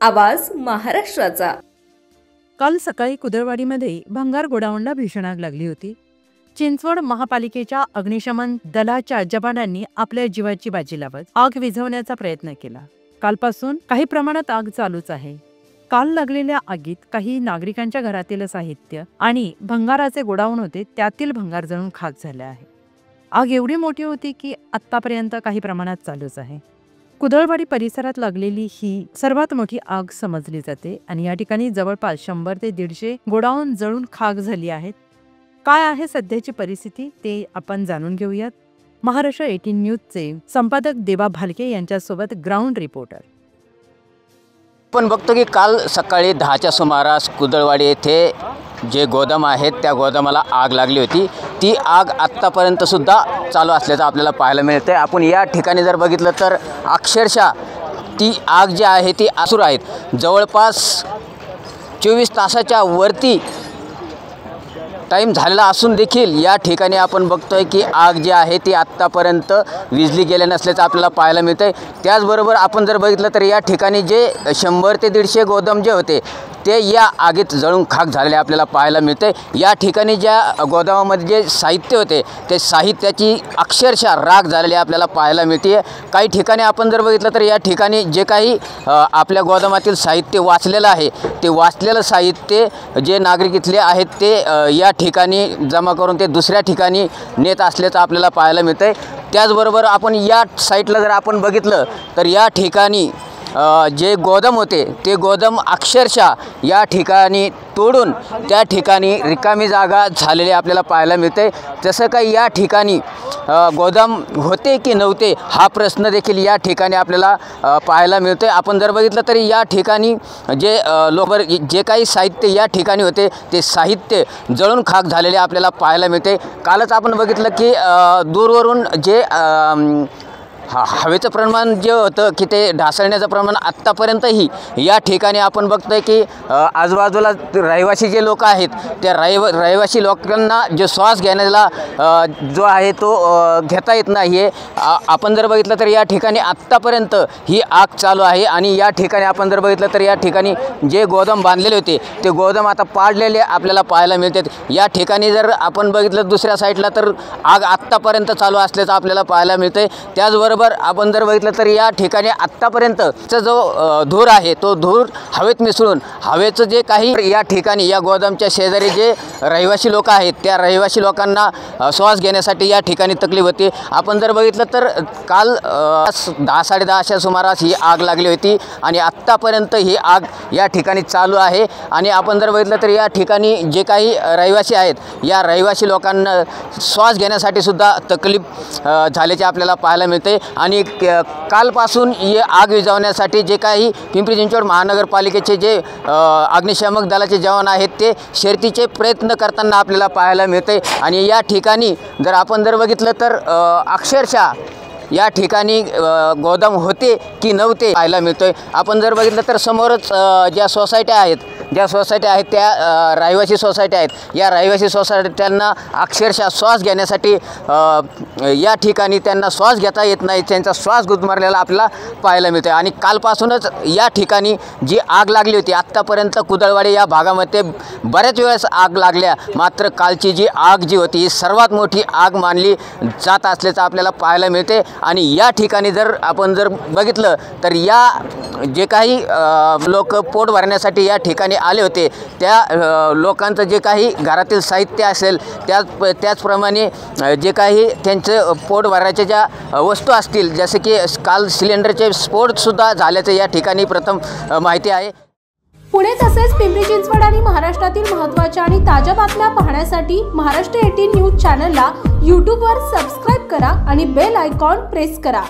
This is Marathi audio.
आवाज महाराष्ट्राचा। काल सकाळी कुदळवाडीमध्ये भंगार गोडाऊनला भीषण आग लागली होती। चिंचवड महापालिकेच्या अग्निशमन दलाच्या जवानांनी आपल्या जीवाची बाजी लावत आग विझवण्याचा प्रयत्न केला। कालपासून काही प्रमाणात आग चालूच आहे। काल लागलेल्या आगीत काही नागरिकांच्या घरातील साहित्य आणि भंगाराचे गोडाऊन होते, त्यातील भंगार जळून खाक झाले आहे। आग एवढी मोठी होती की आतापर्यंत काही प्रमाणात चालूच आहे। कुदळवाडी परिसरात लागलेली ही सर्वात मोठी आग समजली जाते आणि या ठिकाणी जवळपास 100 ते 150 गोडाऊन जळून खाक झाली आहेत। काय आहे सध्याची परिस्थिती ते आपण जाणून घेऊयात। महाराष्ट्र 18 न्यूजचे संपादक देवा भालके यांच्यासोबत ग्राउंड रिपोर्टर। आपण बघतो की काल सकाळी 10च्या सुमारास कुदळवाडी येथे जे गोदाम आहेत त्या गोदामाला आग लागली होती। ती आग आत्तापर्यंत सुद्धा चालू असल्याचं आपल्याला पाहायला मिळते। आपण या ठिकाणी जर बघितलं तर अक्षरशः ती आग जी आहे ती आसूर आहेत। जवळपास 24 तासाच्या वरती टाइम झालेला असून देखील या ठिकाणी आपण बघतोय की आग जी आहे ती आत्तापर्यंत विझली गेली नसल्याचं आपल्याला पाहायला मिळतंय। त्याचबरोबर आपण जर बघितलं तर या ठिकाणी जे 100 ते 150 गोदाम जे होते ते या आगीत जळून खाक झालेले आपल्याला पाहायला मिळते। या ठिकाणी ज्या गोदामामध्ये जे साहित्य होते ते साहित्याची अक्षरशः राख झालेली आपल्याला पाहायला मिळते। काही ठिकाणी आपण जर बघितलं तर या ठिकाणी जे काही आपल्या गोदामातील साहित्य वाचलेलं आहे ते वाचलेलं साहित्य जे नागरिक इथले आहेत ते या ठिकाणी जमा करून ते दुसऱ्या ठिकाणी नेत असल्याचं आपल्याला पाहायला मिळतंय। त्याचबरोबर आपण या साईटला जर आपण बघितलं तर या ठिकाणी जे गोदाम होते ते गोदाम अक्षरशः या ठिकाणी तोडून त्या ठिकाणी रिकामी जागा झालेली आपल्याला पाहायला मिळते। जसं काही या ठिकाणी गोदाम होते की नव्हते हा प्रश्न देखील या ठिकाणी आपल्याला पाहायला मिळते। आपण जर बघितलं तरी या ठिकाणी जे जे काही साहित्य या ठिकाणी होते ते साहित्य जळून खाक झालेले आपल्याला पाहायला मिळते। कालच आपण बघितलं की दूरवरून जे हवेचं प्रमाण जे होतं की ते ढासळण्याचं प्रमाण आत्तापर्यंतही या ठिकाणी आपण बघतोय की आजूबाजूला रहिवासी जे लोक आहेत त्या रहिवासी लोकांना जो श्वास घेण्याला जो आहे तो घेता येत नाही आहे। आपण जर बघितलं तर या ठिकाणी आत्तापर्यंत ही आग चालू आहे आणि या ठिकाणी आपण जर बघितलं तर या ठिकाणी जे गोदाम बांधलेले होते ते गोदाम आता पाडलेले आपल्याला पाहायला मिळतात। या ठिकाणी जर आपण बघितलं दुसऱ्या साईडला तर आग आत्तापर्यंत चालू असल्याचं आपल्याला पाहायला मिळतंय। त्याचबरोबर आपण जर बघितलं तर या ठिकाणी आत्तापर्यंतचा जो धूर आहे तो धूर हवेत मिसळून हवेचं जे काही या ठिकाणी या गोदामच्या शेजारी जे रहिवासी लोक आहेत त्या रहिवासी लोकांना श्वास घेण्यासाठी या ठिकाणी तकलीफ होती। आपण जर बघितलं तर काल 10-10:30च्या सुमारास ही आग लागली होती आणि आत्तापर्यंत ही आग या ठिकाणी चालू आहे। आणि आपण जर बघितलं तर या ठिकाणी जे काही रहिवासी आहेत या रहिवासी लोकांना श्वास घेण्यासाठी सुद्धा तकलीफ झाल्याचे आपल्याला पाहायला मिळते। आणि कालपासून ही आग विझवण्यासाठी जे काही पिंपरी चिंचवड महानगरपालिकेचे जे अग्निशामक दलाचे जवान आहेत ते शर्तीचे प्रयत्न करताना आपल्याला पाहायला मिळते। आणि या ठिकाणी जर आपण जर बघितलं तर अक्षरशः या ठिकाणी गोदाम होते की नव्हते पाहायला मिळतोय। आपण जर बघितलं तर समोरच ज्या सोसायट्या आहेत त्या रहिवासी सोसायट्या आहेत या रहिवासी सोसायट्यांना अक्षरशः श्वास घेण्यासाठी या ठिकाणी त्यांना श्वास घेता येत नाही, त्यांचा श्वास गुदमरलेला आपल्याला पाहायला मिळतो। आणि कालपासूनच या ठिकाणी जी आग लागली होती आत्तापर्यंत कुदळवाडी या भागामध्ये बऱ्याच वेळेस आग लागल्या, मात्र कालची जी आग जी होती ही सर्वात मोठी आग मानली जात असल्याचं आपल्याला पाहायला मिळते। आणि या ठिकाणी जर आपण जर बघितलं तर या जे काही लोक पोट भरण्यासाठी या ठिकाणी आले होते त्या लोकांचं जे काही घरातील साहित्य असेल त्याचप्रमाणे जे काही त्यांचं पोट भरायच्या ज्या वस्तू असतील जसे की काल सिलेंडरचे स्फोटसुद्धा झाल्याचं या ठिकाणी प्रथम माहिती आहे। पुणे तसेच पिंपरी चिंचवड आणि महाराष्ट्रातील महत्त्वाच्या आणि ताज्या बातम्या पाहण्यासाठी महाराष्ट्र 18 न्यूज चॅनलला यूट्यूबवर सबस्क्राईब करा आणि बेल आयकॉन प्रेस करा।